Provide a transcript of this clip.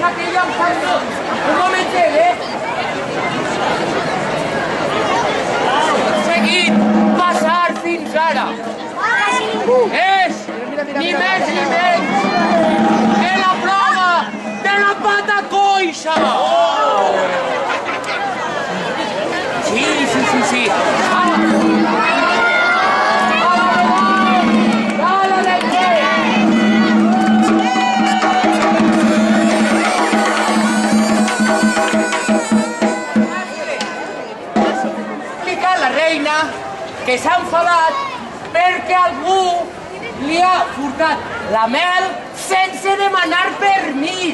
aquella empresa. Un momentet, Seguit passar fins ara. És ni més ni menys que la prova de la pata coixa. Sí. La reina, que s'ha enfadat perquè algú li ha furtat la mel sense demanar permís.